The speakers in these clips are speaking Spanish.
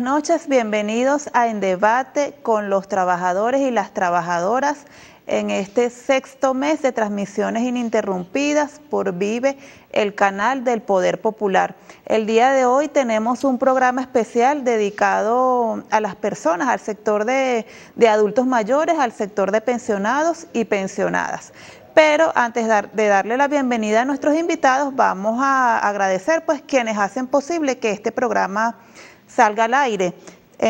noches, bienvenidos a En Debate con los trabajadores y las trabajadoras en este sexto mes de transmisiones ininterrumpidas por Vive, el canal del Poder Popular. El día de hoy tenemos un programa especial dedicado a las personas, al sector de adultos mayores, al sector de pensionados y pensionadas. Pero antes de darle la bienvenida a nuestros invitados, vamos a agradecer pues quienes hacen posible que este programa salga al aire.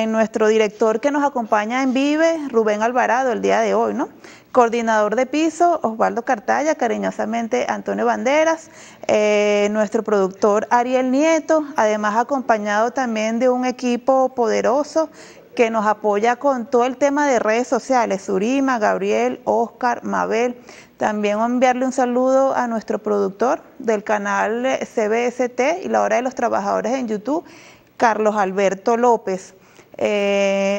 Nuestro director que nos acompaña en Vive, Rubén Alvarado, el día de hoy, ¿no? Coordinador de piso, Osvaldo Cartaya, cariñosamente Antonio Banderas, nuestro productor Ariel Nieto, además acompañado también de un equipo poderoso que nos apoya con todo el tema de redes sociales, Surima, Gabriel, Oscar, Mabel. También enviarle un saludo a nuestro productor del canal CBST y la Hora de los Trabajadores en YouTube, Carlos Alberto López.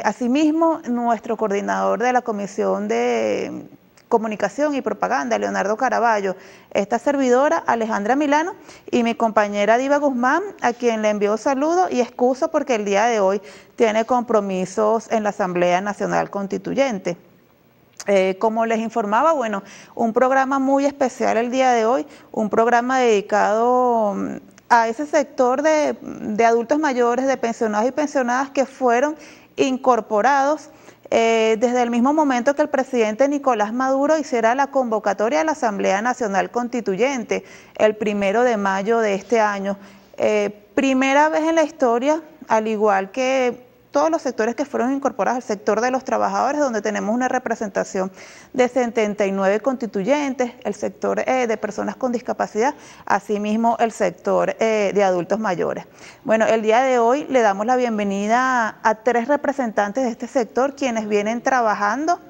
Asimismo, nuestro coordinador de la Comisión de Comunicación y Propaganda, Leonardo Caraballo, esta servidora, Alejandra Milano, y mi compañera Diva Guzmán, a quien le envío saludos y excuso porque el día de hoy tiene compromisos en la Asamblea Nacional Constituyente. Como les informaba, bueno, un programa muy especial el día de hoy, un programa dedicado a ese sector de adultos mayores, de pensionados y pensionadas que fueron incorporados desde el mismo momento que el presidente Nicolás Maduro hiciera la convocatoria a la Asamblea Nacional Constituyente, el 1 de mayo de este año. Primera vez en la historia, al igual que todos los sectores que fueron incorporados, el sector de los trabajadores, donde tenemos una representación de 79 constituyentes, el sector de personas con discapacidad, asimismo el sector de adultos mayores. Bueno, el día de hoy le damos la bienvenida a 3 representantes de este sector, quienes vienen trabajando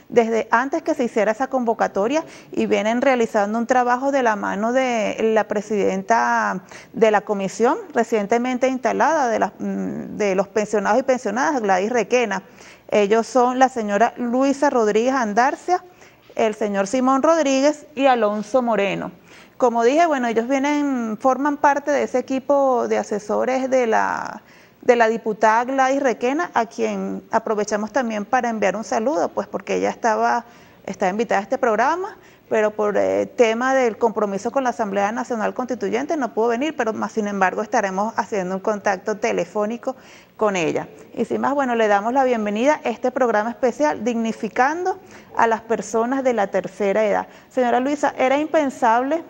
desde antes que se hiciera esa convocatoria y vienen realizando un trabajo de la mano de la presidenta de la comisión recientemente instalada de los pensionados y pensionadas, Gladys Requena. Ellos son la señora Luisa Rodríguez Andarcia, el señor Simón Rodríguez y Alonso Moreno. Como dije, bueno, ellos forman parte de ese equipo de asesores de la diputada Gladys Requena, a quien aprovechamos también para enviar un saludo, pues porque ella estaba invitada a este programa, pero por tema del compromiso con la Asamblea Nacional Constituyente no pudo venir, pero más sin embargo estaremos haciendo un contacto telefónico con ella. Y sin más, bueno, le damos la bienvenida a este programa especial, dignificando a las personas de la tercera edad. Señora Luisa, era impensable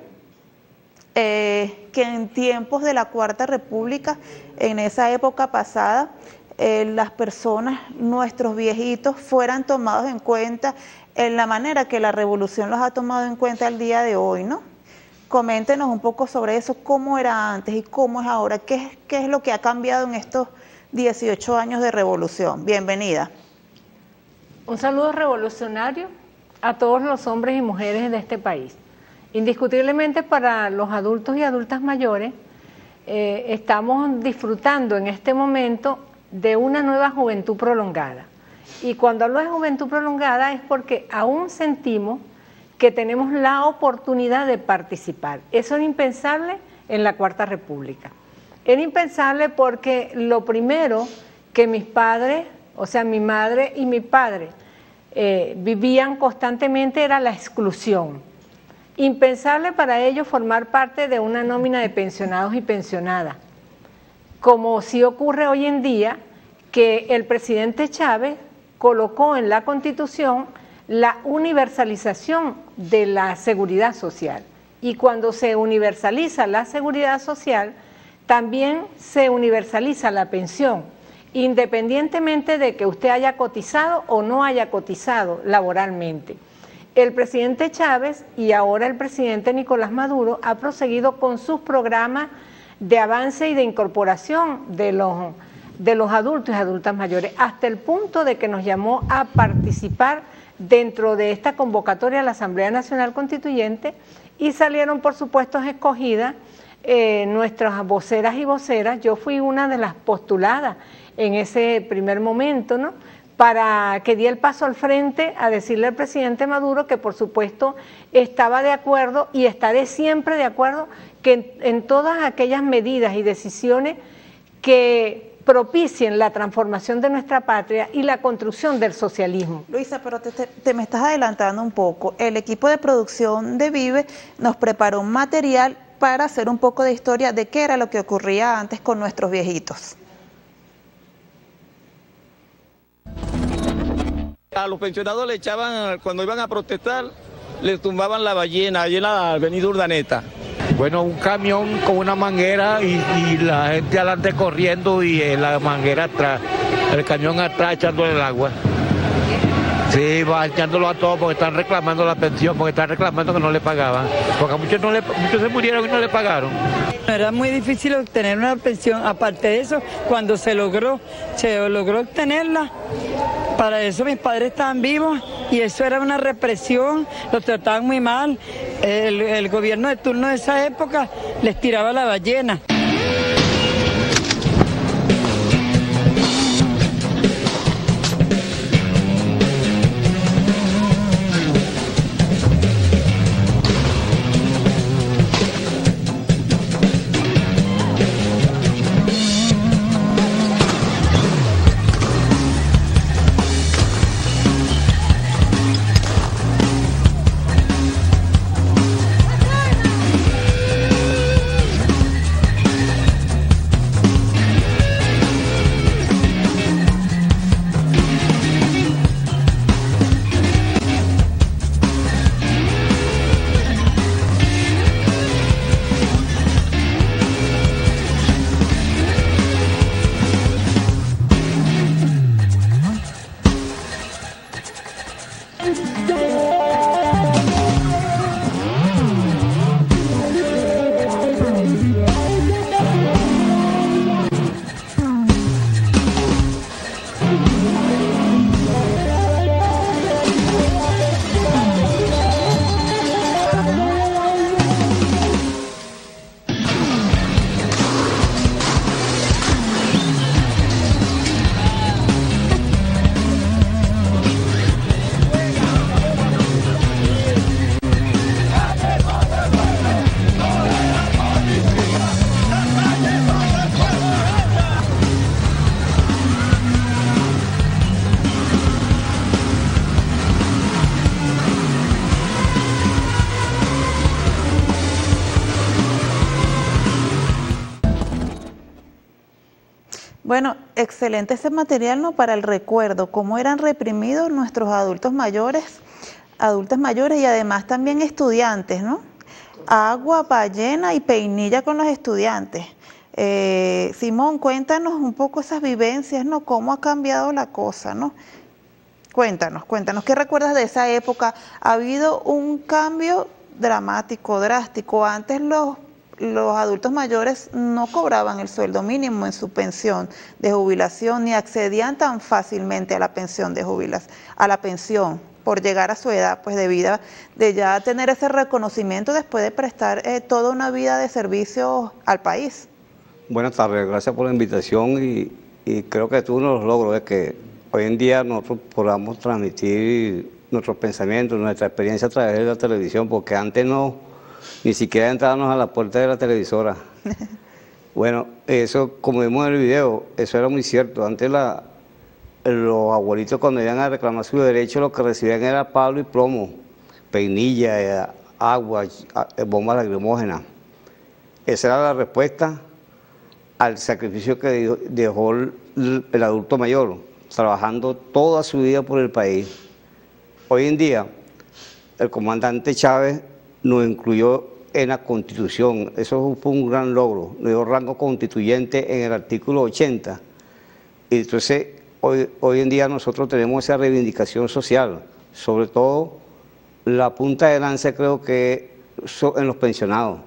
que en tiempos de la Cuarta República, en esa época pasada, las personas, nuestros viejitos, fueran tomados en cuenta en la manera que la revolución los ha tomado en cuenta el día de hoy, ¿no? Coméntenos un poco sobre eso, cómo era antes y cómo es ahora, qué es lo que ha cambiado en estos 18 años de revolución. Bienvenida. Un saludo revolucionario a todos los hombres y mujeres de este país. Indiscutiblemente para los adultos y adultas mayores estamos disfrutando en este momento de una nueva juventud prolongada. Y cuando hablo de juventud prolongada es porque aún sentimos que tenemos la oportunidad de participar. Eso era impensable en la Cuarta República. Era impensable porque lo primero que mis padres, o sea, mi madre y mi padre, vivían constantemente era la exclusión. Impensable para ellos formar parte de una nómina de pensionados y pensionadas, como sí ocurre hoy en día, que el presidente Chávez colocó en la Constitución la universalización de la seguridad social. Y cuando se universaliza la seguridad social, también se universaliza la pensión, independientemente de que usted haya cotizado o no haya cotizado laboralmente. El presidente Chávez y ahora el presidente Nicolás Maduro ha proseguido con sus programas de avance y de incorporación de los adultos y adultas mayores, hasta el punto de que nos llamó a participar dentro de esta convocatoria a la Asamblea Nacional Constituyente y salieron, por supuesto, escogidas nuestras voceras y voceras. Yo fui una de las postuladas en ese primer momento, ¿no?, para que diera el paso al frente a decirle al presidente Maduro que por supuesto estaba de acuerdo y estaré siempre de acuerdo que en todas aquellas medidas y decisiones que propicien la transformación de nuestra patria y la construcción del socialismo. Luisa, pero te me estás adelantando un poco. El equipo de producción de Vive nos preparó un material para hacer un poco de historia de qué era lo que ocurría antes con nuestros viejitos. A los pensionados le echaban, cuando iban a protestar, les tumbaban la ballena, allí en la avenida Urdaneta. Bueno, un camión con una manguera y la gente adelante corriendo y la manguera atrás, el camión atrás echándole el agua. Sí, va echándolo a todos porque están reclamando la pensión, porque están reclamando que no le pagaban, porque a muchos se murieron y no le pagaron. Era muy difícil obtener una pensión, aparte de eso, cuando se logró obtenerla, para eso mis padres estaban vivos y eso era una represión, los trataban muy mal, el gobierno de turno de esa época les tiraba la ballena. Bueno, excelente ese material, ¿no? Para el recuerdo, cómo eran reprimidos nuestros adultas mayores y además también estudiantes, ¿no? Agua, ballena y peinilla con los estudiantes. Simón, cuéntanos un poco esas vivencias, ¿no? ¿Cómo ha cambiado la cosa, ¿no? Cuéntanos, ¿qué recuerdas de esa época? ¿Ha habido un cambio dramático, drástico? Antes los adultos mayores no cobraban el sueldo mínimo en su pensión de jubilación ni accedían tan fácilmente a la pensión de jubilación, por llegar a su edad pues de vida, de ya tener ese reconocimiento después de prestar toda una vida de servicio al país. Buenas tardes, gracias por la invitación y creo que tú nos logros es que hoy en día nosotros podamos transmitir nuestros pensamientos, nuestra experiencia a través de la televisión, porque antes ni siquiera entrábamos a la puerta de la televisora. Bueno, eso, como vimos en el video, eso era muy cierto. Antes los abuelitos cuando iban a reclamar su derecho, lo que recibían era palo y plomo, peinilla, agua, bombas lacrimógenas. Esa era la respuesta al sacrificio que dejó el adulto mayor, trabajando toda su vida por el país. Hoy en día, el comandante Chávez nos incluyó en la Constitución, eso fue un gran logro, nos dio rango constituyente en el artículo 80. Y entonces, hoy en día nosotros tenemos esa reivindicación social, sobre todo la punta de lanza creo que en los pensionados,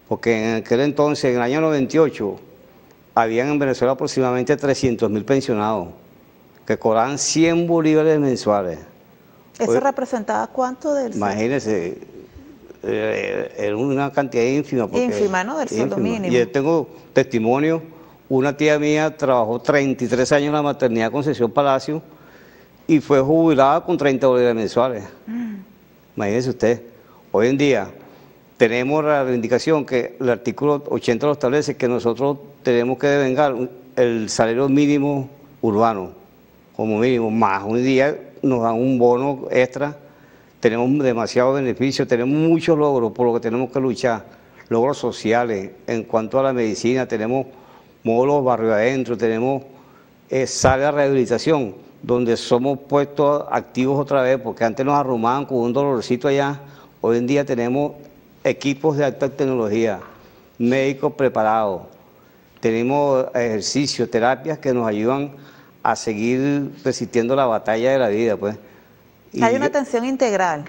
porque en aquel entonces, en el año 98, habían en Venezuela aproximadamente 300.000 pensionados, que cobraban 100 bolívares mensuales. ¿Eso representaba cuánto del sueldo? Imagínense, era una cantidad ínfima. Ínfima, ¿no? Del sueldo mínimo. Y yo tengo testimonio, una tía mía trabajó 33 años en la maternidad Concepción Palacio y fue jubilada con 30 bolívares mensuales. Imagínense usted, hoy en día tenemos la reivindicación que el artículo 80 lo establece, que nosotros tenemos que devengar el salario mínimo urbano, como mínimo, más un día nos dan un bono extra, tenemos demasiados beneficios, tenemos muchos logros por lo que tenemos que luchar, logros sociales, en cuanto a la medicina, tenemos módulos barrio adentro, tenemos sala de rehabilitación, donde somos puestos activos otra vez, porque antes nos arrumaban con un dolorcito allá, hoy en día tenemos equipos de alta tecnología, médicos preparados, tenemos ejercicios, terapias que nos ayudan a seguir resistiendo la batalla de la vida, pues. Hay una atención integral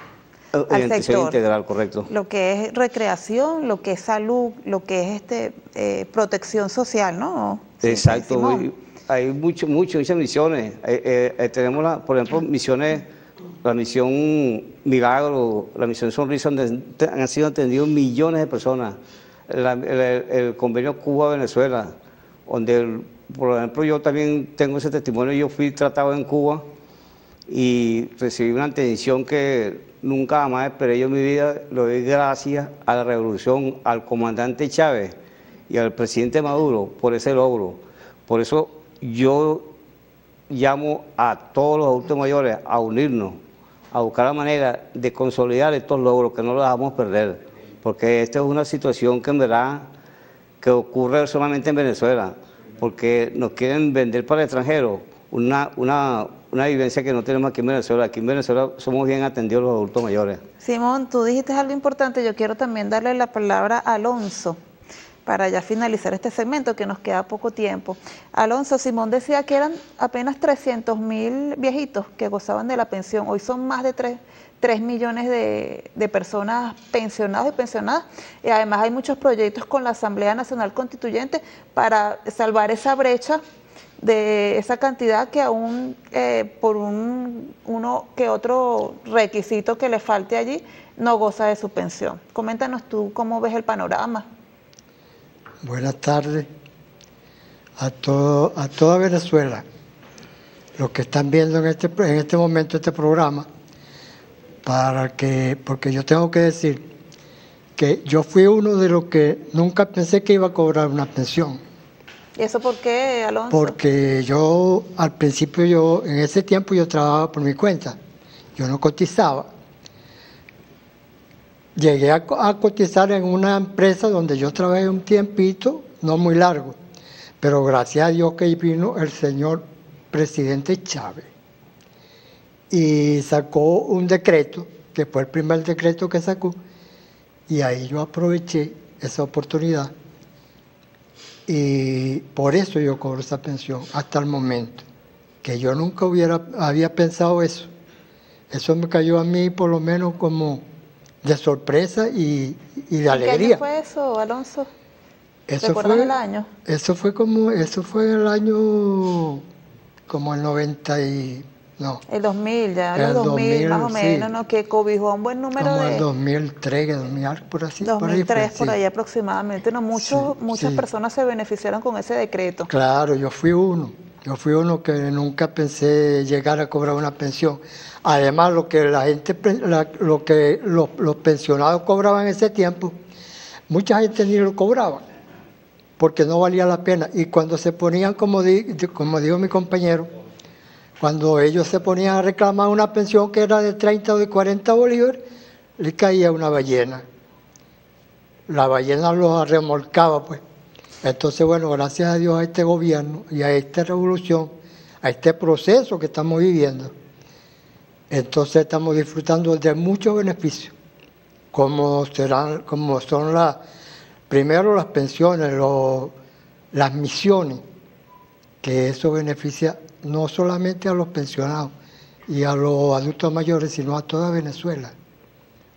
al atención sector. Integral, correcto. Lo que es recreación, lo que es salud, lo que es protección social, ¿no? Exacto. Simón. Hay muchas misiones. Tenemos, por ejemplo, misiones, la misión Milagro, la misión Sonrisa, donde han sido atendidos millones de personas. El convenio Cuba-Venezuela, donde, por ejemplo, yo también tengo ese testimonio. Yo fui tratado en Cuba y recibí una atención que nunca jamás esperé yo en mi vida. Le doy gracias a la revolución, al comandante Chávez y al presidente Maduro por ese logro. Por eso yo llamo a todos los adultos mayores a unirnos, a buscar la manera de consolidar estos logros, que no los dejamos perder, porque esta es una situación que en verdad que ocurre solamente en Venezuela, porque nos quieren vender para el extranjero una vivencia que no tenemos aquí en Venezuela. Aquí en Venezuela somos bien atendidos los adultos mayores. Simón, tú dijiste algo importante, yo quiero también darle la palabra a Alonso, para ya finalizar este segmento, que nos queda poco tiempo. Alonso, Simón decía que eran apenas 300.000 viejitos que gozaban de la pensión. Hoy son más de 3 millones de personas pensionadas y pensionadas. Y además hay muchos proyectos con la Asamblea Nacional Constituyente para salvar esa brecha de esa cantidad que aún por uno que otro requisito que le falte allí, no goza de su pensión. Coméntanos tú cómo ves el panorama. Buenas tardes a toda Venezuela, los que están viendo en este momento este programa, porque yo tengo que decir que yo fui uno de los que nunca pensé que iba a cobrar una pensión. ¿Y eso por qué, Alonso? Porque yo, al principio, en ese tiempo yo trabajaba por mi cuenta, yo no cotizaba. Llegué a cotizar en una empresa donde yo trabajé un tiempito, no muy largo, pero gracias a Dios que vino el señor presidente Chávez y sacó un decreto, que fue el primer decreto que sacó, y ahí yo aproveché esa oportunidad y por eso yo cobro esa pensión hasta el momento, que yo nunca había pensado eso. Eso me cayó a mí por lo menos como de sorpresa y de alegría. ¿Qué año fue eso, Alonso? ¿Recuerdas el año? Eso fue el año como el 90 y... no. El 2000, ya, el los 2000 más o sí, menos, ¿no? Que cobijó un buen número como de... el 2003, 2000, por así. 2003, por ahí sí. aproximadamente, ¿no? Muchas personas se beneficiaron con ese decreto. Claro, yo fui uno que nunca pensé llegar a cobrar una pensión. Además, lo que los pensionados cobraban en ese tiempo, mucha gente ni lo cobraba, porque no valía la pena. Y cuando se ponían, como dijo mi compañero, cuando ellos se ponían a reclamar una pensión que era de 30 o de 40 bolívares, le caía una ballena. La ballena los remolcaba, pues. Entonces, bueno, gracias a Dios a este gobierno y a esta revolución, a este proceso que estamos viviendo, entonces estamos disfrutando de muchos beneficios, como son primero las pensiones, las misiones, que eso beneficia no solamente a los pensionados y a los adultos mayores, sino a toda Venezuela.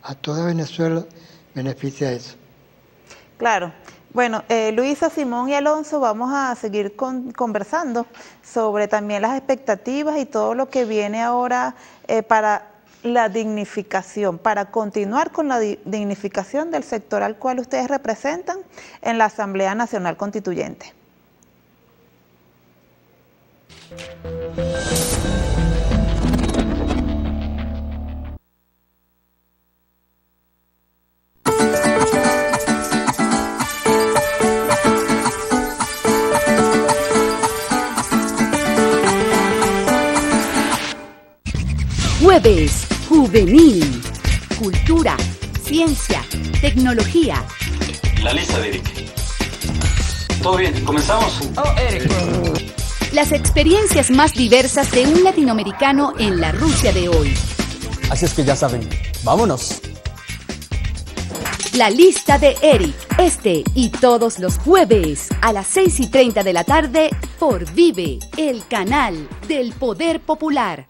A toda Venezuela beneficia eso. Claro. Bueno, Luisa, Simón y Alonso, vamos a seguir conversando sobre también las expectativas y todo lo que viene ahora para la dignificación, para continuar con la dignificación del sector al cual ustedes representan en la Asamblea Nacional Constituyente. jueves, Juvenil. Cultura, ciencia, tecnología. La lista de Eric. ¿Todo bien? ¿Comenzamos? Oh, Eric. Las experiencias más diversas de un latinoamericano en la Rusia de hoy. Así es que ya saben, vámonos. La lista de Eric, este y todos los jueves a las 6:30 de la tarde por Vive, el canal del Poder Popular.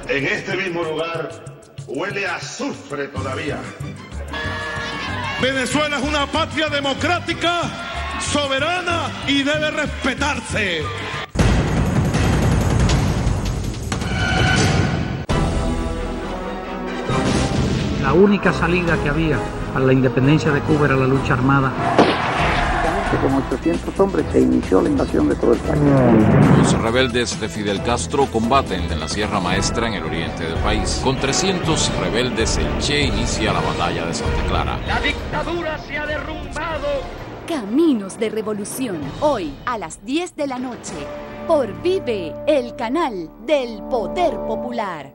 En este mismo lugar huele a azufre todavía. Venezuela es una patria democrática, soberana y debe respetarse. La única salida que había a la independencia de Cuba era la lucha armada. Con 800 hombres se inició la invasión de todo el país. Los rebeldes de Fidel Castro combaten en la Sierra Maestra en el oriente del país. Con 300 rebeldes, el Che inicia la batalla de Santa Clara. La dictadura se ha derrumbado. Caminos de Revolución, hoy a las 10 de la noche, por Vive, el canal del Poder Popular.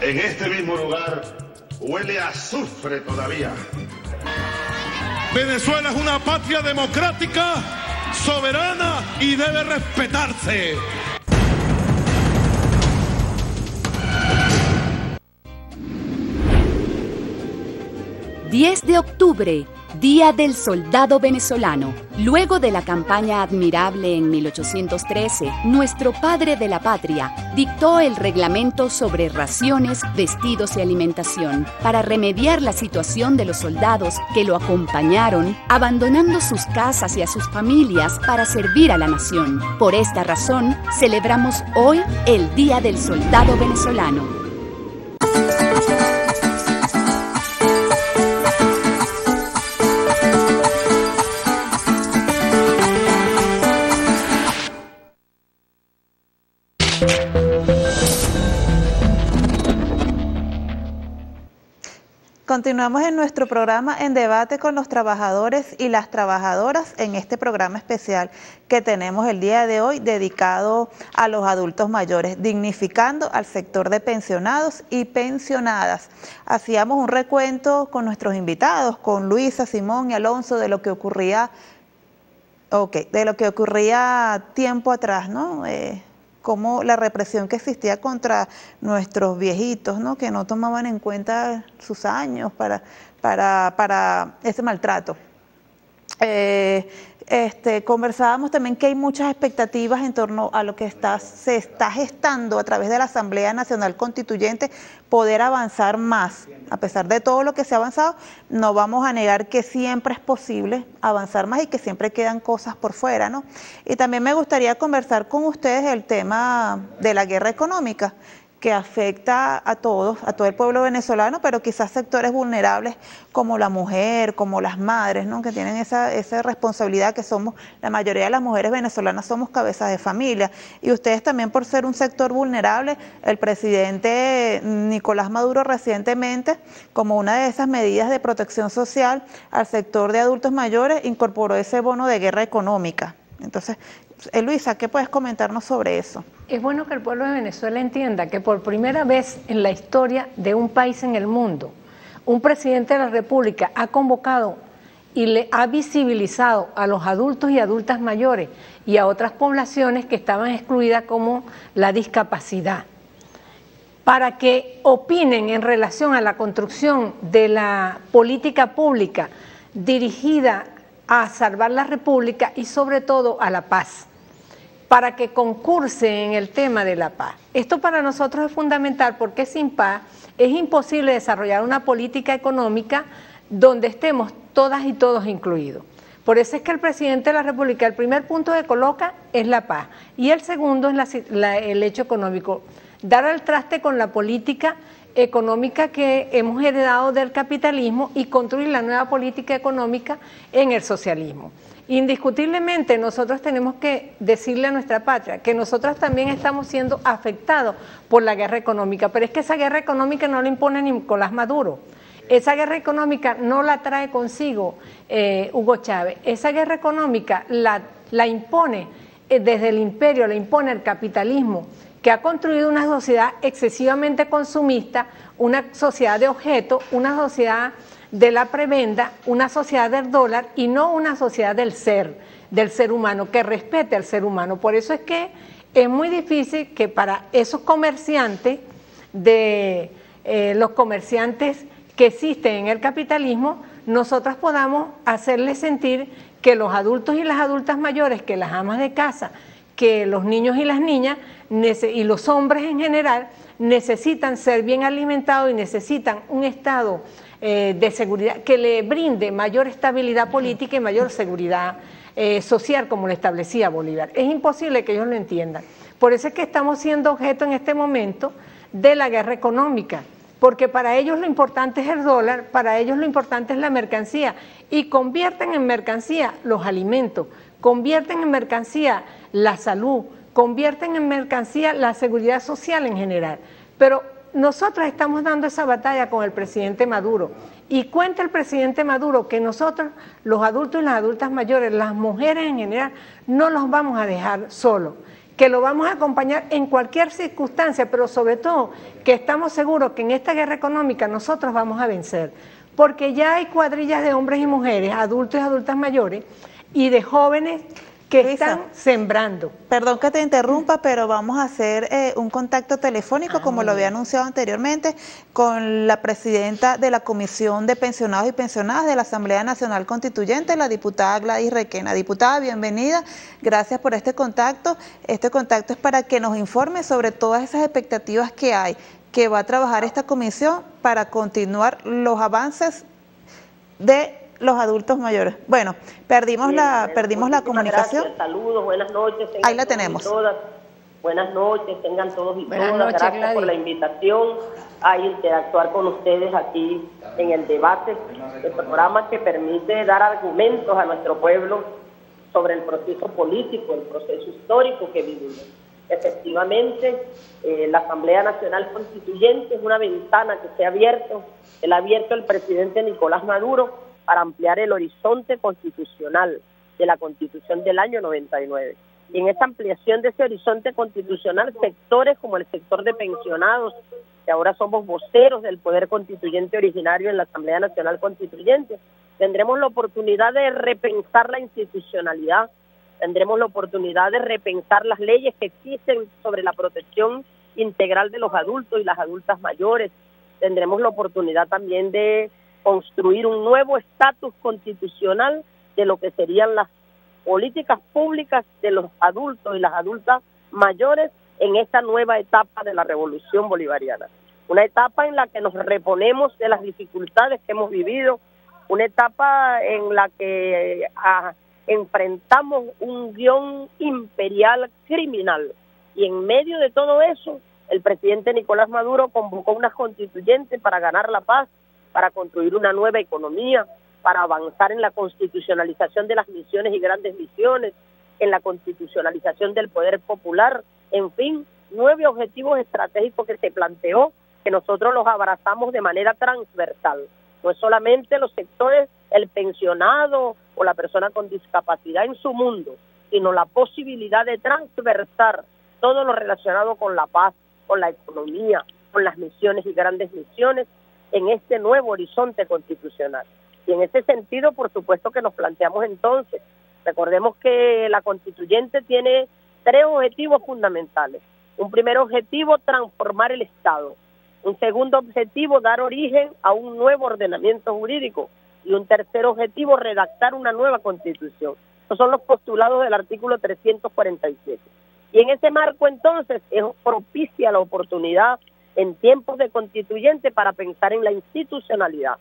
En este mismo lugar huele a azufre todavía. Venezuela es una patria democrática, soberana y debe respetarse. ...10 de octubre, Día del Soldado Venezolano. Luego de la campaña admirable en 1813, nuestro padre de la patria dictó el reglamento sobre raciones, vestidos y alimentación para remediar la situación de los soldados que lo acompañaron, abandonando sus casas y a sus familias para servir a la nación. Por esta razón, celebramos hoy el Día del Soldado Venezolano. Continuamos en nuestro programa en debate con los trabajadores y las trabajadoras en este programa especial que tenemos el día de hoy dedicado a los adultos mayores, dignificando al sector de pensionados y pensionadas. Hacíamos un recuento con nuestros invitados, con Luisa, Simón y Alonso, de lo que ocurría, tiempo atrás, ¿no? Como la represión que existía contra nuestros viejitos, ¿no? Que no tomaban en cuenta sus años para ese maltrato. Conversábamos también que hay muchas expectativas en torno a lo que se está gestando a través de la Asamblea Nacional Constituyente, poder avanzar más. A pesar de todo lo que se ha avanzado, no vamos a negar que siempre es posible avanzar más y que siempre quedan cosas por fuera, ¿no? Y también me gustaría conversar con ustedes el tema de la guerra económica, que afecta a todos, a todo el pueblo venezolano, pero quizás sectores vulnerables como la mujer, como las madres, ¿no? Que tienen esa responsabilidad, que somos, la mayoría de las mujeres venezolanas somos cabezas de familia, y ustedes también, por ser un sector vulnerable. El presidente Nicolás Maduro recientemente, como una de esas medidas de protección social al sector de adultos mayores, incorporó ese bono de guerra económica. Entonces, Luisa, ¿qué puedes comentarnos sobre eso? Es bueno que el pueblo de Venezuela entienda que por primera vez en la historia de un país en el mundo, un presidente de la República ha convocado y le ha visibilizado a los adultos y adultas mayores y a otras poblaciones que estaban excluidas, como la discapacidad, para que opinen en relación a la construcción de la política pública dirigida a salvar la República y sobre todo a la paz, para que concurse en el tema de la paz. Esto para nosotros es fundamental, porque sin paz es imposible desarrollar una política económica donde estemos todas y todos incluidos. Por eso es que el presidente de la República, el primer punto que coloca es la paz, y el segundo es el hecho económico, dar al traste con la política económica que hemos heredado del capitalismo y construir la nueva política económica en el socialismo. Indiscutiblemente nosotros tenemos que decirle a nuestra patria que nosotros también estamos siendo afectados por la guerra económica, pero es que esa guerra económica no la impone Nicolás Maduro. Esa guerra económica no la trae consigo Hugo Chávez. Esa guerra económica la impone desde el imperio, la impone el capitalismo, que ha construido una sociedad excesivamente consumista, una sociedad de objetos, una sociedad de la prebenda, una sociedad del dólar y no una sociedad del ser humano, que respete al ser humano. Por eso es que es muy difícil que para esos comerciantes, los comerciantes que existen en el capitalismo, nosotras podamos hacerles sentir que los adultos y las adultas mayores, que las amas de casa, que los niños y las niñas y los hombres en general necesitan ser bien alimentados y necesitan un estado de seguridad que le brinde mayor estabilidad política y mayor seguridad social, como lo establecía Bolívar. Es imposible que ellos lo entiendan. Por eso es que estamos siendo objeto en este momento de la guerra económica, porque para ellos lo importante es el dólar, para ellos lo importante es la mercancía, y convierten en mercancía los alimentos, convierten en mercancía la salud, convierten en mercancía la seguridad social en general. Pero nosotros estamos dando esa batalla con el presidente Maduro, y cuenta el presidente Maduro que nosotros, los adultos y las adultas mayores, las mujeres en general, no los vamos a dejar solos, que lo vamos a acompañar en cualquier circunstancia, pero sobre todo que estamos seguros que en esta guerra económica nosotros vamos a vencer, porque ya hay cuadrillas de hombres y mujeres, adultos y adultas mayores, y de jóvenes que están sembrando. Perdón que te interrumpa, pero vamos a hacer un contacto telefónico, como lo había anunciado anteriormente, con la presidenta de la Comisión de Pensionados y Pensionadas de la Asamblea Nacional Constituyente, la diputada Gladys Requena. Diputada, bienvenida, gracias por este contacto. Este contacto es para que nos informe sobre todas esas expectativas que hay, que va a trabajar esta comisión para continuar los avances de los adultos mayores. Bueno, perdimos la comunicación. Gracias, saludos, buenas noches. Ahí la tenemos. Todas. Buenas noches, tengan todos y buenas todas. Noches, gracias Gladys, por la invitación a interactuar con ustedes aquí en el debate, el programa que permite dar argumentos a nuestro pueblo sobre el proceso político, el proceso histórico que vivimos. Efectivamente, la Asamblea Nacional Constituyente es una ventana que se ha abierto el presidente Nicolás Maduro para ampliar el horizonte constitucional de la Constitución del año 99. Y en esta ampliación de ese horizonte constitucional, sectores como el sector de pensionados, que ahora somos voceros del Poder Constituyente originario en la Asamblea Nacional Constituyente, tendremos la oportunidad de repensar la institucionalidad, tendremos la oportunidad de repensar las leyes que existen sobre la protección integral de los adultos y las adultas mayores, tendremos la oportunidad también de construir un nuevo estatus constitucional de lo que serían las políticas públicas de los adultos y las adultas mayores en esta nueva etapa de la revolución bolivariana. Una etapa en la que nos reponemos de las dificultades que hemos vivido, una etapa en la que enfrentamos un guión imperial criminal, y en medio de todo eso el presidente Nicolás Maduro convocó unas constituyentes para ganar la paz, para construir una nueva economía, para avanzar en la constitucionalización de las misiones y grandes misiones, en la constitucionalización del poder popular, en fin, 9 objetivos estratégicos que se planteó, que nosotros los abrazamos de manera transversal. No es solamente los sectores, el pensionado o la persona con discapacidad en su mundo, sino la posibilidad de transversar todo lo relacionado con la paz, con la economía, con las misiones y grandes misiones, en este nuevo horizonte constitucional. Y en ese sentido, por supuesto que nos planteamos entonces, recordemos que la constituyente tiene 3 objetivos fundamentales. Un primer objetivo, transformar el Estado. Un segundo objetivo, dar origen a un nuevo ordenamiento jurídico. Y un tercer objetivo, redactar una nueva constitución. Estos son los postulados del artículo 347. Y en ese marco entonces es propicia la oportunidad en tiempos de constituyente para pensar en la institucionalidad.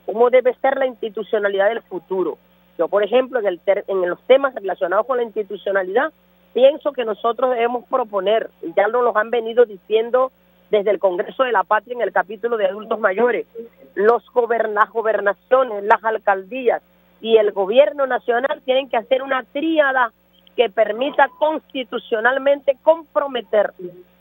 ¿Cómo debe ser la institucionalidad del futuro? Yo, por ejemplo, en los temas relacionados con la institucionalidad, pienso que nosotros debemos proponer, y ya nos lo han venido diciendo desde el Congreso de la Patria en el capítulo de adultos mayores, las gobernaciones, las alcaldías, y el gobierno nacional tienen que hacer una tríada que permita constitucionalmente comprometer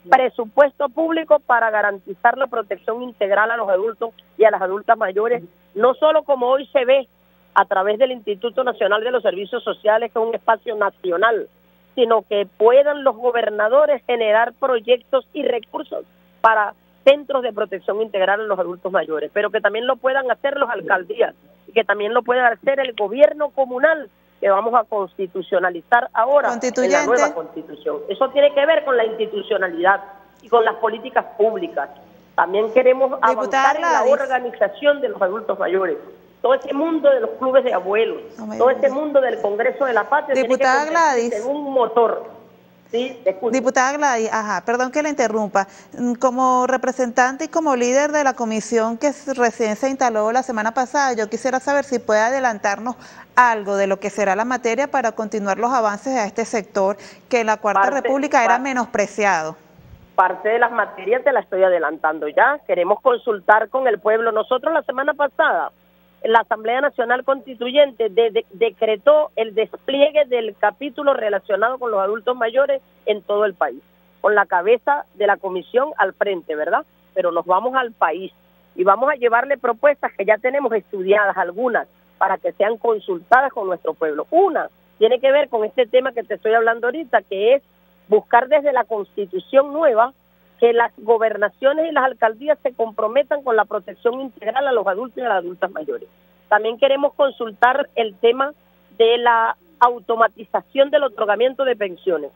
presupuesto público para garantizar la protección integral a los adultos y a las adultas mayores, no solo como hoy se ve a través del Instituto Nacional de los Servicios Sociales, que es un espacio nacional, sino que puedan los gobernadores generar proyectos y recursos para centros de protección integral a los adultos mayores, pero que también lo puedan hacer las alcaldías y que también lo pueda hacer el gobierno comunal, que vamos a constitucionalizar ahora en la nueva Constitución. Eso tiene que ver con la institucionalidad y con las políticas públicas. También queremos avanzar en la organización de los adultos mayores. Todo ese mundo de los clubes de abuelos, todo ese mundo del Congreso de la Patria tiene que convertirse en un motor. Sí, diputada Gladys, perdón que la interrumpa. Como representante y como líder de la comisión que recién se instaló la semana pasada, yo quisiera saber si puede adelantarnos algo de lo que será la materia para continuar los avances a este sector que en la Cuarta República era menospreciado. Parte de las materias te la estoy adelantando ya. Queremos consultar con el pueblo. Nosotros la semana pasada, la Asamblea Nacional Constituyente decretó el despliegue del capítulo relacionado con los adultos mayores en todo el país, con la cabeza de la comisión al frente, ¿verdad? Pero nos vamos al país y vamos a llevarle propuestas que ya tenemos estudiadas, algunas, para que sean consultadas con nuestro pueblo. Una tiene que ver con este tema que te estoy hablando ahorita, que es buscar desde la Constitución nueva que las gobernaciones y las alcaldías se comprometan con la protección integral a los adultos y a las adultas mayores. También queremos consultar el tema de la automatización del otorgamiento de pensiones,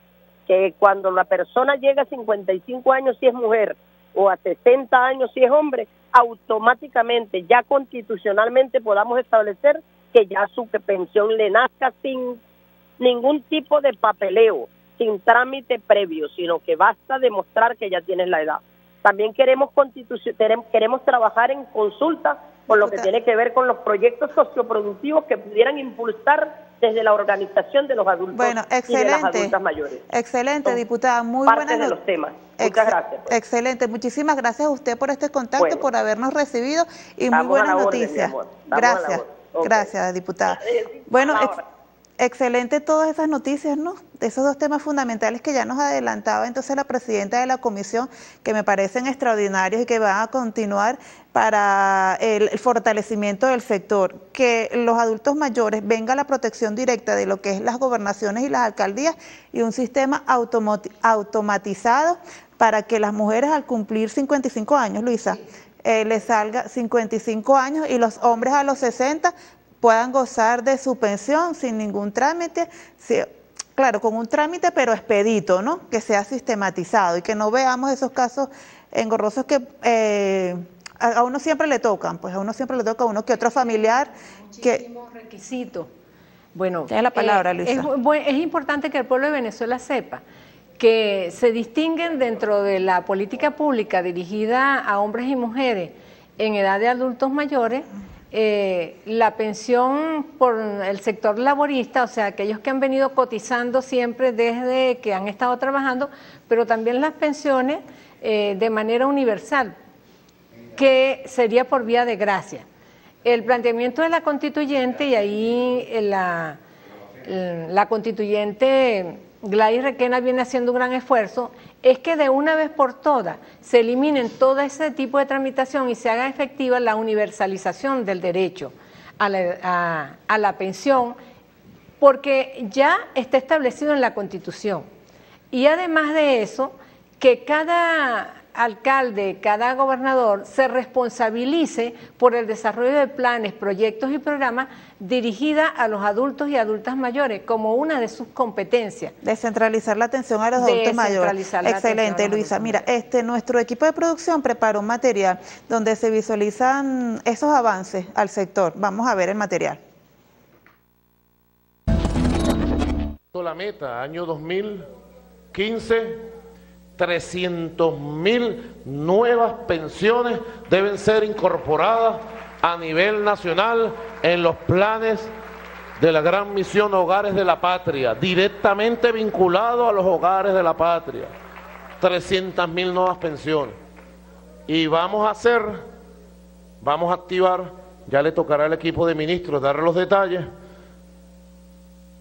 que cuando la persona llega a 55 años si es mujer o a 60 años si es hombre, automáticamente, ya constitucionalmente podamos establecer que ya su pensión le nazca sin ningún tipo de papeleo, sin trámite previo, sino que basta demostrar que ya tienes la edad. También queremos trabajar en consulta con lo que tiene que ver con los proyectos socioproductivos que pudieran impulsar desde la organización de los adultos y de las adultas mayores. Excelente, diputada, muy buenas de los temas. Muchas gracias. Excelente, muchísimas gracias a usted por este contacto, por habernos recibido y muy buenas noticias. Gracias, gracias, diputada. Bueno, excelente todas esas noticias, ¿no? De esos dos temas fundamentales que ya nos adelantaba entonces la presidenta de la comisión, que me parecen extraordinarios y que van a continuar para el fortalecimiento del sector, que los adultos mayores venga la protección directa de lo que es las gobernaciones y las alcaldías y un sistema automatizado para que las mujeres al cumplir 55 años, Luisa, les salga 55 años y los hombres a los 60 puedan gozar de su pensión sin ningún trámite, claro, con un trámite pero expedito, ¿no? Que sea sistematizado y que no veamos esos casos engorrosos que a uno siempre le tocan, pues a uno siempre le toca a uno que otro familiar. Muchísimos requisitos. Bueno, es la palabra, Luisa. Es importante que el pueblo de Venezuela sepa que se distinguen dentro de la política pública dirigida a hombres y mujeres en edad de adultos mayores, la pensión por el sector laborista, o sea, aquellos que han venido cotizando siempre desde que han estado trabajando, pero también las pensiones de manera universal, que sería por vía de gracia. El planteamiento de la constituyente, y ahí la constituyente Gladys Requena viene haciendo un gran esfuerzo, es que de una vez por todas se eliminen todo ese tipo de tramitación y se haga efectiva la universalización del derecho a la pensión, porque ya está establecido en la Constitución. Y además de eso, que cada alcalde, cada gobernador se responsabilice por el desarrollo de planes, proyectos y programas dirigida a los adultos y adultas mayores como una de sus competencias. Descentralizar la atención a los adultos mayores. Excelente, Luisa. Mira, nuestro equipo de producción preparó un material donde se visualizan esos avances al sector. Vamos a ver el material. La meta, año 2015, 300.000 nuevas pensiones deben ser incorporadas a nivel nacional en los planes de la gran misión Hogares de la Patria, directamente vinculado a los hogares de la patria. 300.000 nuevas pensiones. Y vamos a activar ya le tocará al equipo de ministros dar los detalles,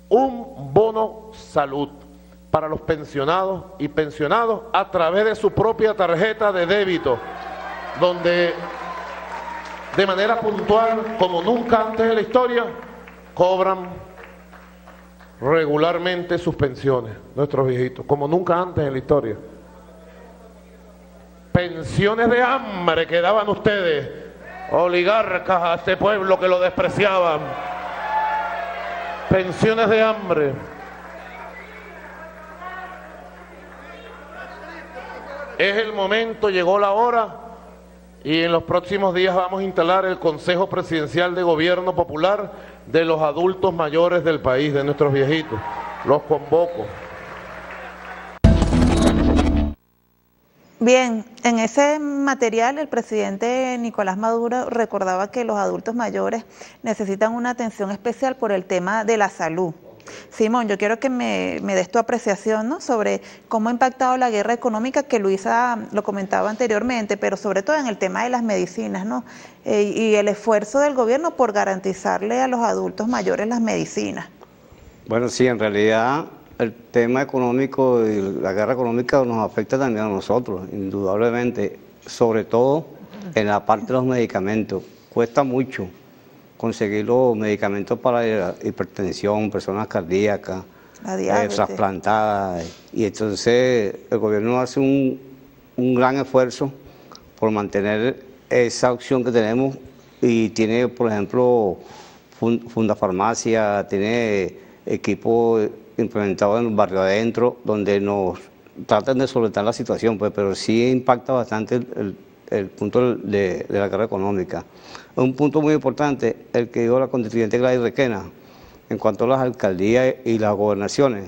un bono salud para los pensionados y pensionados a través de su propia tarjeta de débito, donde de manera puntual, como nunca antes en la historia, cobran regularmente sus pensiones, nuestros viejitos, como nunca antes en la historia. Pensiones de hambre que daban ustedes, oligarcas a este pueblo que lo despreciaban. Pensiones de hambre. Es el momento, llegó la hora, y en los próximos días vamos a instalar el Consejo Presidencial de Gobierno Popular de los adultos mayores del país, de nuestros viejitos. Los convoco. Bien, en ese material el presidente Nicolás Maduro recordaba que los adultos mayores necesitan una atención especial por el tema de la salud. Simón, yo quiero que me des tu apreciación, ¿no?, sobre cómo ha impactado la guerra económica, que Luisa lo comentaba anteriormente, pero sobre todo en el tema de las medicinas, ¿no? Y el esfuerzo del gobierno por garantizarle a los adultos mayores las medicinas. Bueno, sí, en realidad el tema económico y la guerra económica nos afecta también a nosotros, indudablemente, sobre todo en la parte de los medicamentos. Cuesta mucho conseguir los medicamentos para la hipertensión, personas cardíacas, trasplantadas, y entonces el gobierno hace un gran esfuerzo por mantener esa opción que tenemos, y tiene, por ejemplo, Fundafarmacia, tiene equipo implementado en el barrio adentro, donde nos tratan de solventar la situación, pues, pero sí impacta bastante el punto de la guerra económica. Un punto muy importante, el que dijo la constituyente Gladys Requena, en cuanto a las alcaldías y las gobernaciones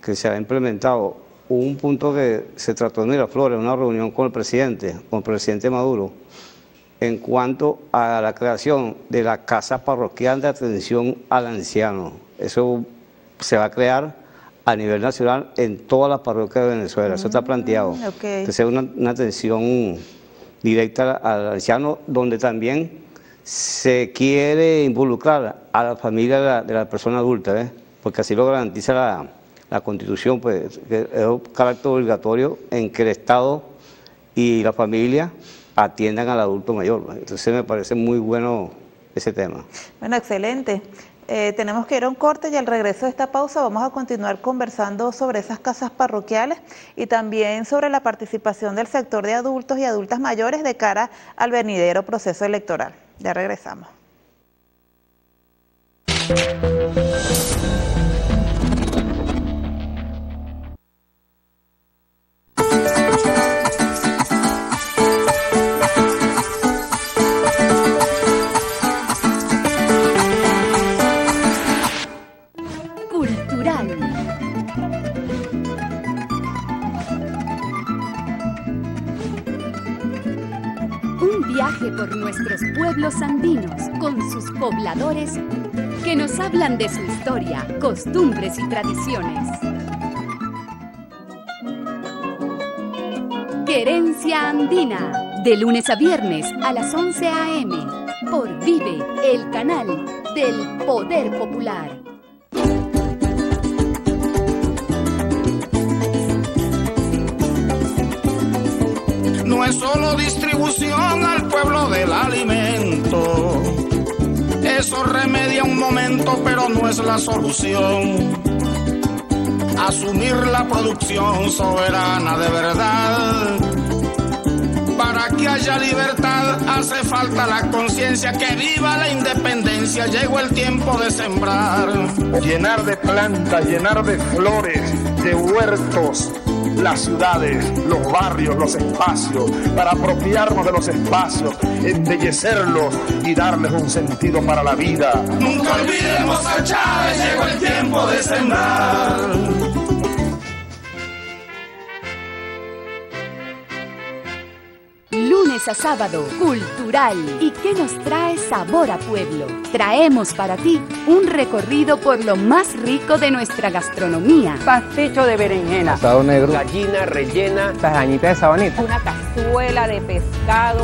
que se ha implementado. Hubo un punto que se trató en Miraflores, una reunión con el presidente Maduro, en cuanto a la creación de la casa parroquial de atención al anciano. Eso se va a crear a nivel nacional en todas las parroquias de Venezuela. Eso está planteado. Que sea una atención directa al anciano, donde también se quiere involucrar a la familia de la persona adulta, porque así lo garantiza la Constitución, pues, que es un carácter obligatorio en que el Estado y la familia atiendan al adulto mayor. Entonces me parece muy bueno ese tema. Bueno, excelente. Tenemos que ir a un corte, y al regreso de esta pausa vamos a continuar conversando sobre esas casas parroquiales y también sobre la participación del sector de adultos y adultas mayores de cara al venidero proceso electoral. Ya regresamos. Por nuestros pueblos andinos, con sus pobladores, que nos hablan de su historia, costumbres y tradiciones. Querencia Andina, de lunes a viernes a las 11 a.m. por Vive, el canal del Poder Popular. No es solo distribución al pueblo del alimento, eso remedia un momento, pero no es la solución. Asumir la producción soberana de verdad, para que haya libertad hace falta la conciencia, que viva la independencia, llegó el tiempo de sembrar. Llenar de plantas, llenar de flores, de huertos, las ciudades, los barrios, los espacios, para apropiarnos de los espacios, embellecerlos y darles un sentido para la vida. Nunca olvidemos a Chávez, llegó el tiempo de sembrar. Lunes a sábado, cultural. ¿Y qué nos trae sabor a pueblo? Traemos para ti un recorrido por lo más rico de nuestra gastronomía. Pasticho de berenjena, asado negro, gallina rellena, tajañita de sabanita, una cazuela de pescado.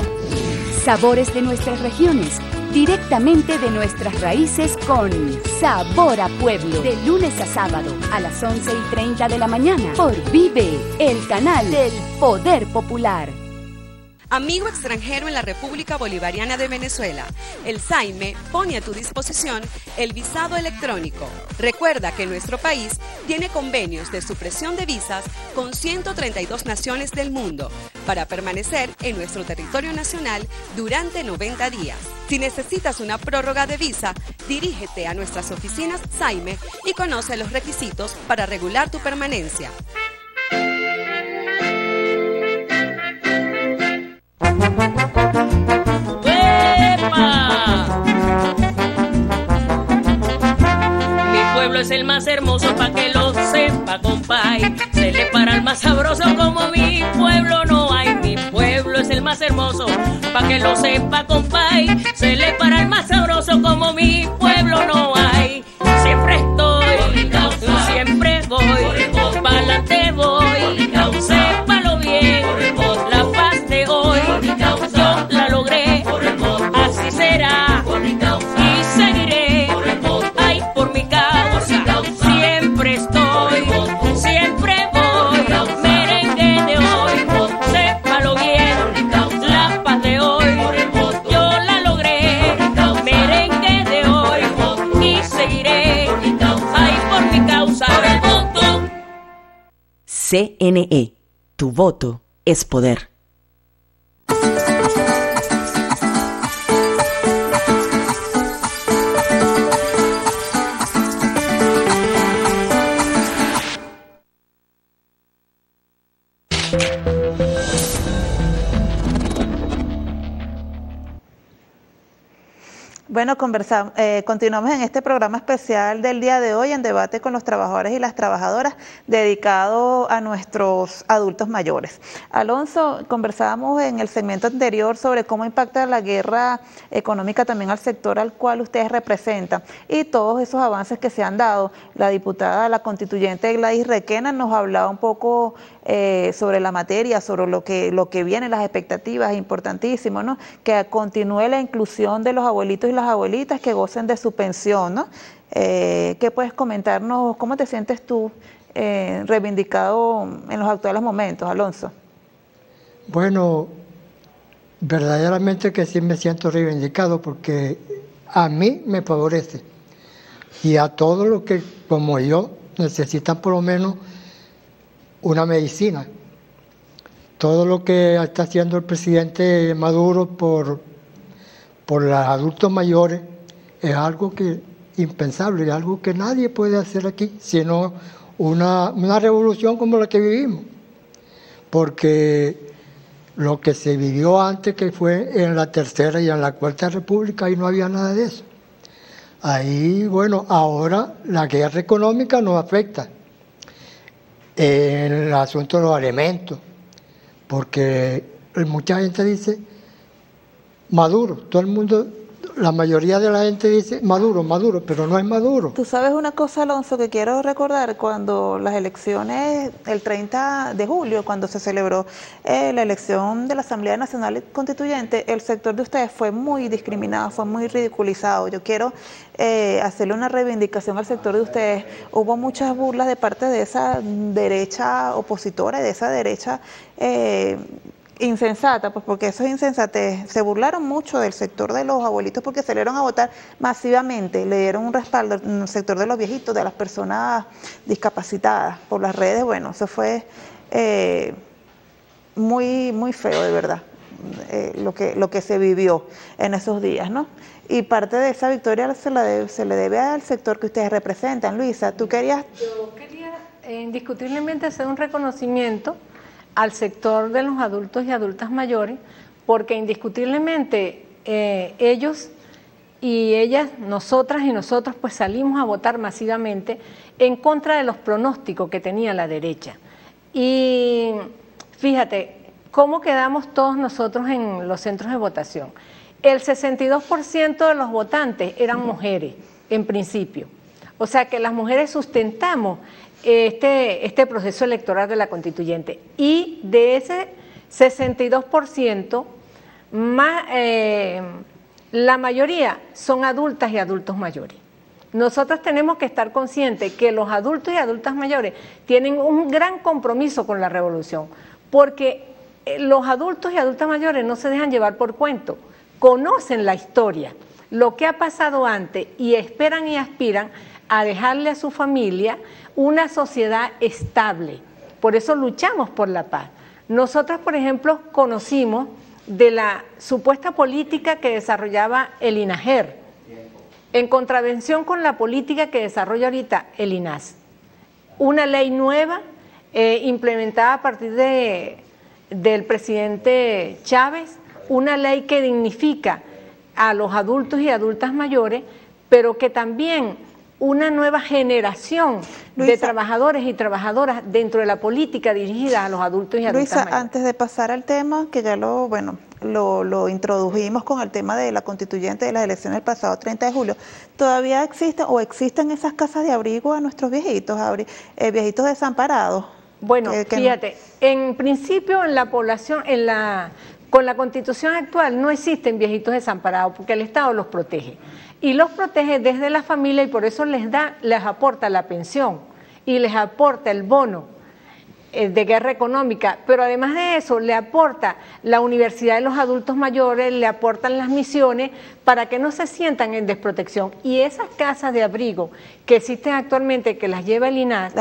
Sabores de nuestras regiones, directamente de nuestras raíces con Sabor a Pueblo, de lunes a sábado a las 11:30 de la mañana por Vive, el canal del Poder Popular. Amigo extranjero en la República Bolivariana de Venezuela, el SAIME pone a tu disposición el visado electrónico. Recuerda que nuestro país tiene convenios de supresión de visas con 132 naciones del mundo para permanecer en nuestro territorio nacional durante 90 días. Si necesitas una prórroga de visa, dirígete a nuestras oficinas SAIME y conoce los requisitos para regular tu permanencia. Mi pueblo es el más hermoso, pa' que lo sepa, compay. Se le para el más sabroso, como mi pueblo no hay. Mi pueblo es el más hermoso, pa' que lo sepa, compay. Se le para el más sabroso, como mi pueblo no hay. Siempre estoy, siempre voy, pa'lante voy, sépalo bien, la paz de hoy yo la logré, así será y seguiré, ay, por mi causa, siempre estoy, siempre voy, merengue de hoy, sépalo bien, la paz de hoy yo la logré, merengue de hoy y seguiré, ay, por mi causa, el voto. CNE, tu voto es poder. Bueno, continuamos en este programa especial del día de hoy en debate con los trabajadores y las trabajadoras dedicado a nuestros adultos mayores. Alonso, conversábamos en el segmento anterior sobre cómo impacta la guerra económica también al sector al cual ustedes representan y todos esos avances que se han dado. La diputada, la constituyente Gladys Requena nos hablaba un poco sobre la materia, sobre lo que viene, las expectativas, importantísimo, ¿no? Que continúe la inclusión de los abuelitos y las abuelitas que gocen de su pensión, ¿no? ¿Qué puedes comentarnos? ¿Cómo te sientes tú reivindicado en los actuales momentos, Alonso? Bueno, verdaderamente que sí me siento reivindicado porque a mí me favorece y a todos los que, como yo, necesitan por lo menos una medicina. Todo lo que está haciendo el presidente Maduro por los adultos mayores es algo que impensable, es algo que nadie puede hacer aquí, sino una revolución como la que vivimos. Porque lo que se vivió antes, que fue en la Tercera y en la Cuarta República, ahí no había nada de eso. Ahí, bueno, ahora la guerra económica nos afecta en el asunto de los alimentos, porque mucha gente dice Maduro, todo el mundo, la mayoría de la gente dice Maduro, Maduro, pero no es Maduro. Tú sabes una cosa, Alonso, que quiero recordar, cuando las elecciones, el 30 de julio, cuando se celebró la elección de la Asamblea Nacional Constituyente, el sector de ustedes fue muy discriminado, fue muy ridiculizado. Yo quiero hacerle una reivindicación al sector de ustedes. Hubo muchas burlas de parte de esa derecha opositora, de esa derecha insensata, pues porque eso es insensatez. Se burlaron mucho del sector de los abuelitos porque salieron a votar masivamente, le dieron un respaldo al sector de los viejitos, de las personas discapacitadas por las redes. Bueno, eso fue muy, muy feo, de verdad, lo que se vivió en esos días, ¿no? Y parte de esa victoria se le debe al sector que ustedes representan. Luisa, ¿tú querías? Yo quería indiscutiblemente hacer un reconocimiento al sector de los adultos y adultas mayores, porque indiscutiblemente ellos y ellas, nosotras y nosotros, pues salimos a votar masivamente en contra de los pronósticos que tenía la derecha. Y fíjate, ¿cómo quedamos todos nosotros en los centros de votación? El 62% de los votantes eran mujeres, en principio. O sea que las mujeres sustentamos este proceso electoral de la constituyente. Y de ese 62%, más la mayoría son adultas y adultos mayores. Nosotros tenemos que estar conscientes que los adultos y adultas mayores tienen un gran compromiso con la revolución, porque los adultos y adultas mayores no se dejan llevar por cuento, conocen la historia, lo que ha pasado antes y esperan y aspiran a dejarle a su familia una sociedad estable. Por eso luchamos por la paz. Nosotros, por ejemplo, conocimos de la supuesta política que desarrollaba el INAJER, en contravención con la política que desarrolla ahorita el INAS. Una ley nueva implementada a partir del presidente Chávez, una ley que dignifica a los adultos y adultas mayores, pero que también una nueva generación de trabajadores y trabajadoras dentro de la política dirigida a los adultos y adultas mayores. Antes de pasar al tema, que ya lo introdujimos con el tema de la constituyente de las elecciones del pasado 30 de julio, ¿todavía existen esas casas de abrigo a nuestros viejitos, viejitos desamparados? Bueno, fíjate, en principio en la población, con la constitución actual no existen viejitos desamparados porque el Estado los protege. Y los protege desde la familia y por eso les aporta la pensión y les aporta el bono de guerra económica, pero además de eso le aporta la Universidad de los Adultos Mayores, le aportan las misiones para que no se sientan en desprotección. Y esas casas de abrigo que existen actualmente, que las lleva el INAS,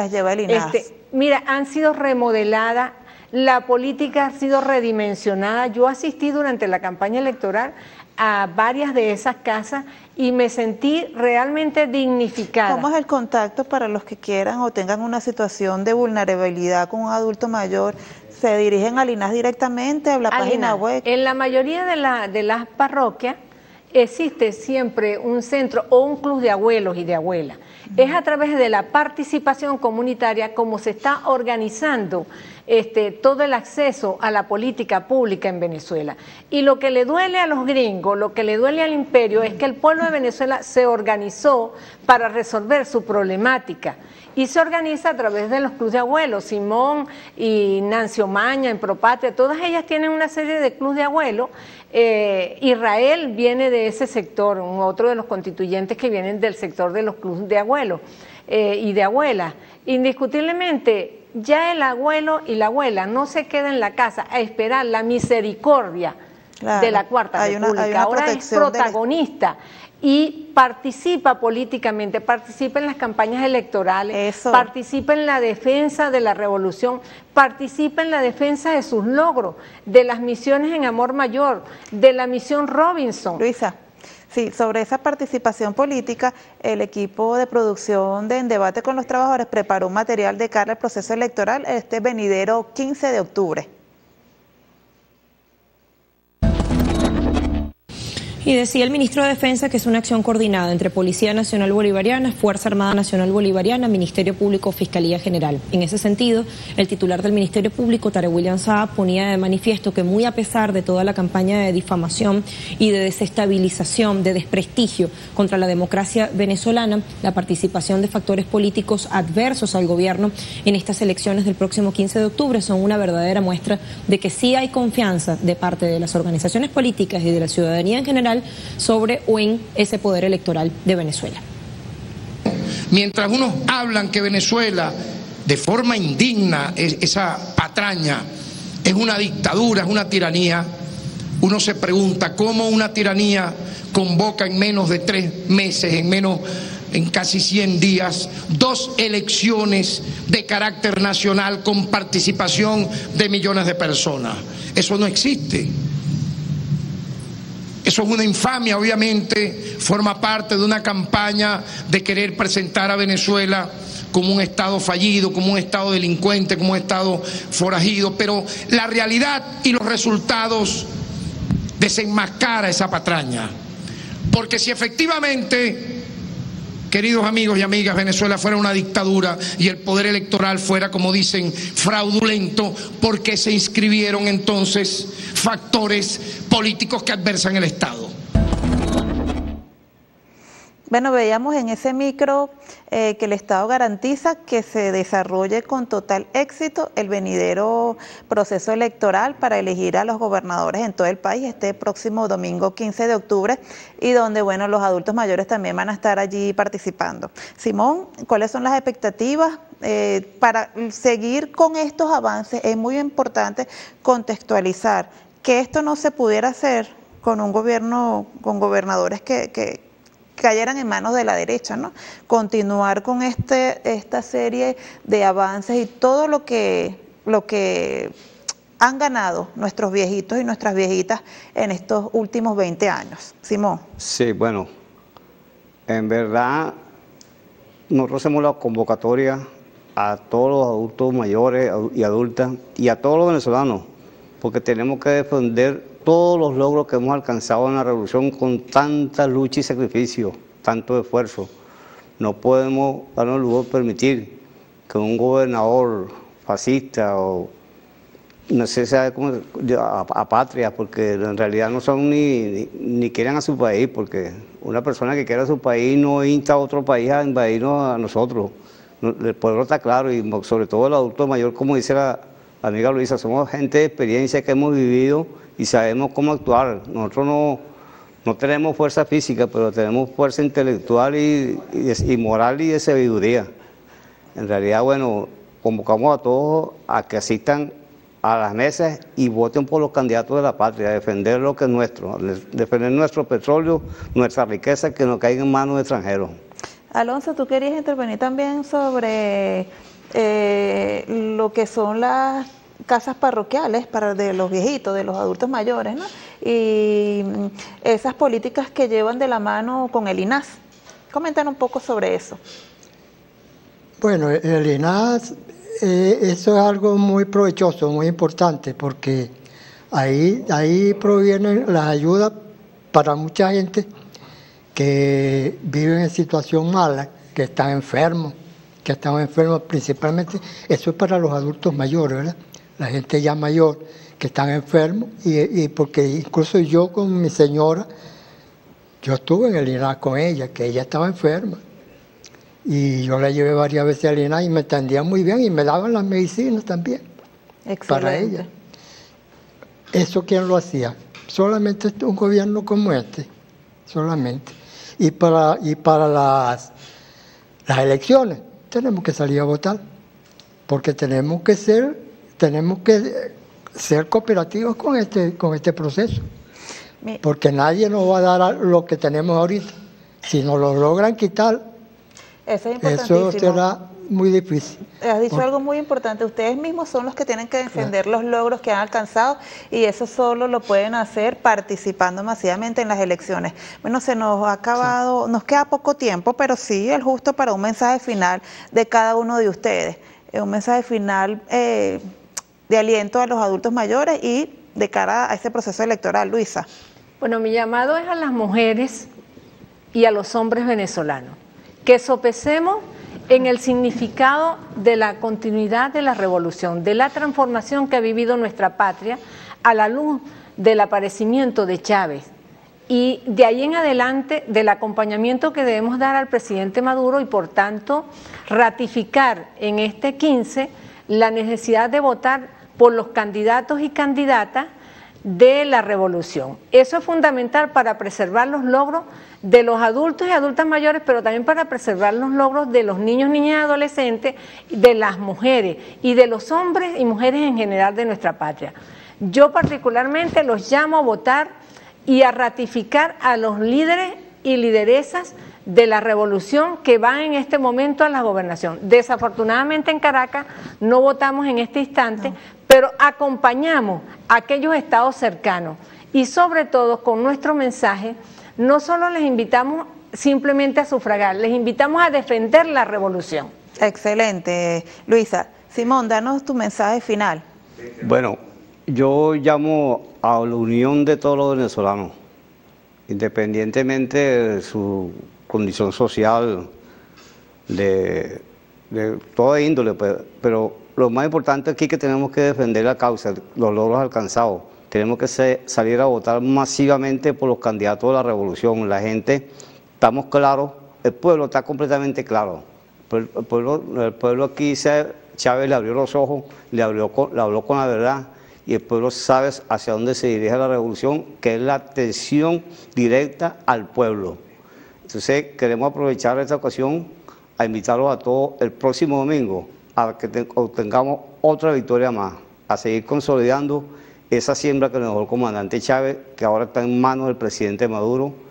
mira, han sido remodeladas, la política ha sido redimensionada. Yo asistí durante la campaña electoral a varias de esas casas y me sentí realmente dignificada. ¿Cómo es el contacto para los que quieran o tengan una situación de vulnerabilidad con un adulto mayor? ¿Se dirigen al INAS directamente a la página web? En la mayoría de las parroquias existe siempre un centro o un club de abuelos y de abuelas. Es a través de la participación comunitaria como se está organizando todo el acceso a la política pública en Venezuela. Y lo que le duele a los gringos, lo que le duele al imperio, es que el pueblo de Venezuela se organizó para resolver su problemática. Y se organiza a través de los clubes de abuelos, Simón y Nancy Omaña, en Propatria, todas ellas tienen una serie de clubes de abuelos. Israel viene de ese sector, otro de los constituyentes que vienen del sector de los clubes de abuelos y de abuelas. Indiscutiblemente, ya el abuelo y la abuela no se quedan en la casa a esperar la misericordia de la Cuarta República, ahora es protagonista. Y participa políticamente, participa en las campañas electorales, participa en la defensa de la revolución, participa en la defensa de sus logros, de las misiones en Amor Mayor, de la misión Robinson. Luisa, sí, sobre esa participación política, el equipo de producción de En Debate con los Trabajadores preparó un material de cara al proceso electoral este venidero 15 de octubre. Y decía el ministro de Defensa que es una acción coordinada entre Policía Nacional Bolivariana, Fuerza Armada Nacional Bolivariana, Ministerio Público, Fiscalía General. En ese sentido, el titular del Ministerio Público, Tarek William Saab, ponía de manifiesto que muy a pesar de toda la campaña de difamación y de desestabilización, de desprestigio contra la democracia venezolana, la participación de factores políticos adversos al gobierno en estas elecciones del próximo 15 de octubre son una verdadera muestra de que sí hay confianza de parte de las organizaciones políticas y de la ciudadanía en general sobre o en ese poder electoral de Venezuela. Mientras unos hablan que Venezuela, de forma indigna, esa patraña, es una dictadura, es una tiranía, uno se pregunta cómo una tiranía convoca en menos de 3 meses, en casi 100 días, 2 elecciones de carácter nacional con participación de millones de personas. Eso no existe. Eso es una infamia, obviamente, forma parte de una campaña de querer presentar a Venezuela como un Estado fallido, como un Estado delincuente, como un Estado forajido, pero la realidad y los resultados desenmascara esa patraña. Porque si efectivamente, queridos amigos y amigas, Venezuela fuera una dictadura y el poder electoral fuera, como dicen, fraudulento, ¿por qué se inscribieron entonces factores políticos que adversan el Estado? Bueno, veíamos en ese micro que el Estado garantiza que se desarrolle con total éxito el venidero proceso electoral para elegir a los gobernadores en todo el país este próximo domingo 15 de octubre y donde, bueno, los adultos mayores también van a estar allí participando. Simón, ¿cuáles son las expectativas para seguir con estos avances? Es muy importante contextualizar que esto no se pudiera hacer con un gobierno, con gobernadores que cayeran en manos de la derecha, ¿no? Continuar con esta serie de avances y todo lo que han ganado nuestros viejitos y nuestras viejitas en estos últimos 20 años. Simón. Sí, bueno, en verdad nosotros hacemos la convocatoria a todos los adultos mayores y adultas y a todos los venezolanos, porque tenemos que defender todos los logros que hemos alcanzado en la revolución con tanta lucha y sacrificio, tanto esfuerzo. No podemos darnos el lujo de permitir que un gobernador fascista o no sé, sabe cómo, apatria, porque en realidad no son ni quieren a su país, porque una persona que quiera a su país no insta a otro país a invadirnos a nosotros. El pueblo está claro y sobre todo el adulto mayor, como dice la amiga Luisa, somos gente de experiencia que hemos vivido y sabemos cómo actuar. Nosotros no tenemos fuerza física, pero tenemos fuerza intelectual y moral y de sabiduría. En realidad, bueno, convocamos a todos a que asistan a las mesas y voten por los candidatos de la patria, a defender lo que es nuestro, defender nuestro petróleo, nuestra riqueza, que no caiga en manos de extranjeros. Alonso, tú querías intervenir también sobre lo que son las casas parroquiales de los viejitos, de los adultos mayores, ¿no? Y esas políticas que llevan de la mano con el INAS. Coméntanos un poco sobre eso. Bueno, el INAS, eso es algo muy provechoso, muy importante, porque ahí provienen las ayudas para mucha gente que viven en situación mala, que están enfermos, principalmente, eso es para los adultos mayores, ¿verdad? La gente ya mayor que están enfermos, y porque incluso yo con mi señora, yo estuve en el INAS con ella, que ella estaba enferma, y yo la llevé varias veces al INAS y me atendían muy bien y me daban las medicinas también. Excelente. Para ella. ¿Eso quién lo hacía? Solamente un gobierno como este, solamente. Y para las elecciones tenemos que salir a votar, porque tenemos que ser cooperativos con este proceso, porque nadie nos va a dar lo que tenemos ahorita. Si nos lo logran quitar, eso será muy difícil. Has dicho algo muy importante, ustedes mismos son los que tienen que defender los logros que han alcanzado y eso solo lo pueden hacer participando masivamente en las elecciones. Bueno, se nos ha acabado, nos queda poco tiempo, pero sí es justo para un mensaje final de cada uno de ustedes, un mensaje final de aliento a los adultos mayores y de cara a ese proceso electoral. Luisa. Bueno, mi llamado es a las mujeres y a los hombres venezolanos, que sopesemos en el significado de la continuidad de la revolución, de la transformación que ha vivido nuestra patria a la luz del aparecimiento de Chávez y de ahí en adelante del acompañamiento que debemos dar al presidente Maduro y por tanto ratificar en este 15 la necesidad de votar por los candidatos y candidatas de la revolución. Eso es fundamental para preservar los logros de los adultos y adultas mayores, pero también para preservar los logros de los niños, niñas y adolescentes, de las mujeres y de los hombres y mujeres en general de nuestra patria. Yo particularmente los llamo a votar y a ratificar a los líderes y lideresas de la revolución que van en este momento a la gobernación. Desafortunadamente en Caracas no votamos en este instante, pero acompañamos a aquellos estados cercanos y sobre todo con nuestro mensaje no solo les invitamos simplemente a sufragar, les invitamos a defender la revolución. Excelente, Luisa. Simón, danos tu mensaje final. Bueno, yo llamo a la unión de todos los venezolanos, independientemente de su condición social, de toda índole, pero lo más importante aquí es que tenemos que defender la causa, los logros alcanzados. Tenemos que salir a votar masivamente por los candidatos de la revolución, la gente estamos claros, el pueblo está completamente claro. El pueblo aquí, Chávez le abrió los ojos, le habló con la verdad, y el pueblo sabe hacia dónde se dirige la revolución, que es la atención directa al pueblo. Entonces queremos aprovechar esta ocasión a invitarlos a todos el próximo domingo a que obtengamos otra victoria más, a seguir consolidando esa siembra que nos dejó el comandante Chávez, que ahora está en manos del presidente Maduro,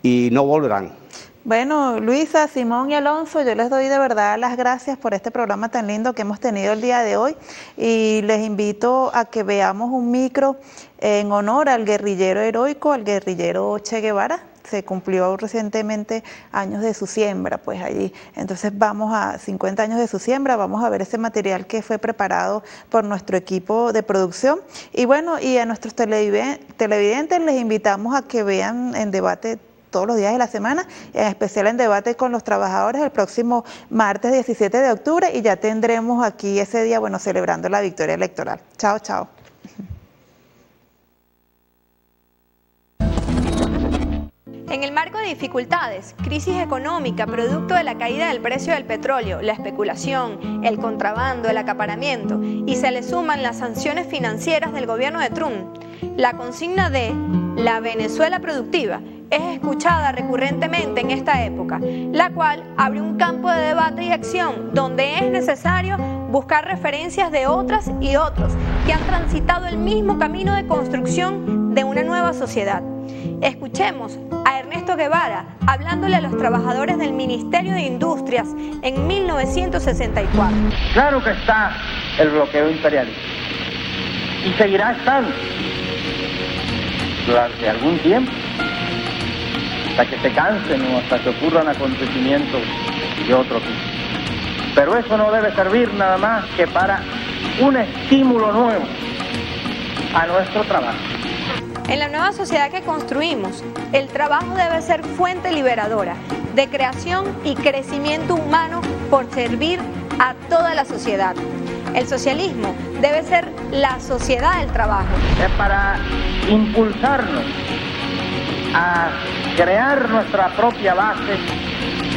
y no volverán. Bueno, Luisa, Simón y Alonso, yo les doy de verdad las gracias por este programa tan lindo que hemos tenido el día de hoy, y les invito a que veamos un micro en honor al guerrillero heroico, al guerrillero Che Guevara. Se cumplió recientemente años de su siembra, pues allí. Entonces vamos a 50 años de su siembra, vamos a ver ese material que fue preparado por nuestro equipo de producción. Y bueno, y a nuestros televidentes les invitamos a que vean En Debate todos los días de la semana, en especial En Debate con los Trabajadores, el próximo martes 17 de octubre, y ya tendremos aquí ese día, bueno, celebrando la victoria electoral. Chao, chao. En el marco de dificultades, crisis económica, producto de la caída del precio del petróleo, la especulación, el contrabando, el acaparamiento, y se le suman las sanciones financieras del gobierno de Trump, la consigna de la Venezuela productiva es escuchada recurrentemente en esta época, la cual abre un campo de debate y acción donde es necesario buscar referencias de otras y otros que han transitado el mismo camino de construcción de una nueva sociedad. Escuchemos a Ernesto Guevara hablándole a los trabajadores del Ministerio de Industrias en 1964. Claro que está el bloqueo imperialista y seguirá estando durante algún tiempo, hasta que se cansen o hasta que ocurran acontecimientos de otro tipo. Pero eso no debe servir nada más que para un estímulo nuevo a nuestro trabajo. En la nueva sociedad que construimos, el trabajo debe ser fuente liberadora de creación y crecimiento humano por servir a toda la sociedad. El socialismo debe ser la sociedad del trabajo. Es para impulsarnos a crear nuestra propia base,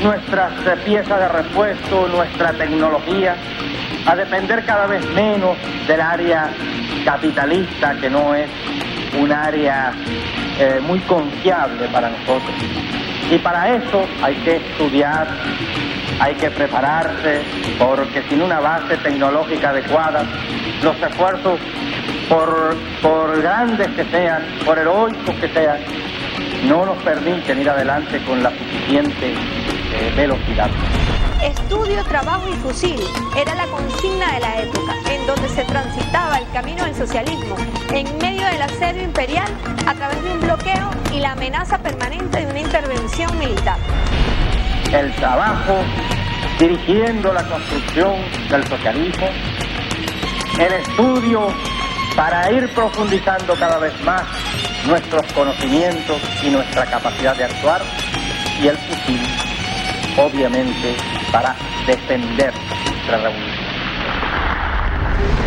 nuestras piezas de repuesto, nuestra tecnología, a depender cada vez menos del área capitalista, que no es un área muy confiable para nosotros. Y para eso hay que estudiar, hay que prepararse, porque sin una base tecnológica adecuada, los esfuerzos, por grandes que sean, por heroicos que sean, no nos permiten ir adelante con la suficiente velocidad. Estudio, trabajo y fusil era la consigna de la época, en donde se transitaba el camino del socialismo en medio del asedio imperial a través de un bloqueo y la amenaza permanente de una intervención militar. El trabajo dirigiendo la construcción del socialismo, el estudio para ir profundizando cada vez más nuestros conocimientos y nuestra capacidad de actuar, y el fusil, obviamente, para defender la revolución.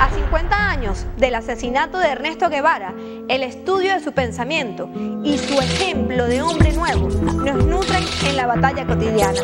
A 50 años del asesinato de Ernesto Guevara, el estudio de su pensamiento y su ejemplo de hombre nuevo nos nutren en la batalla cotidiana.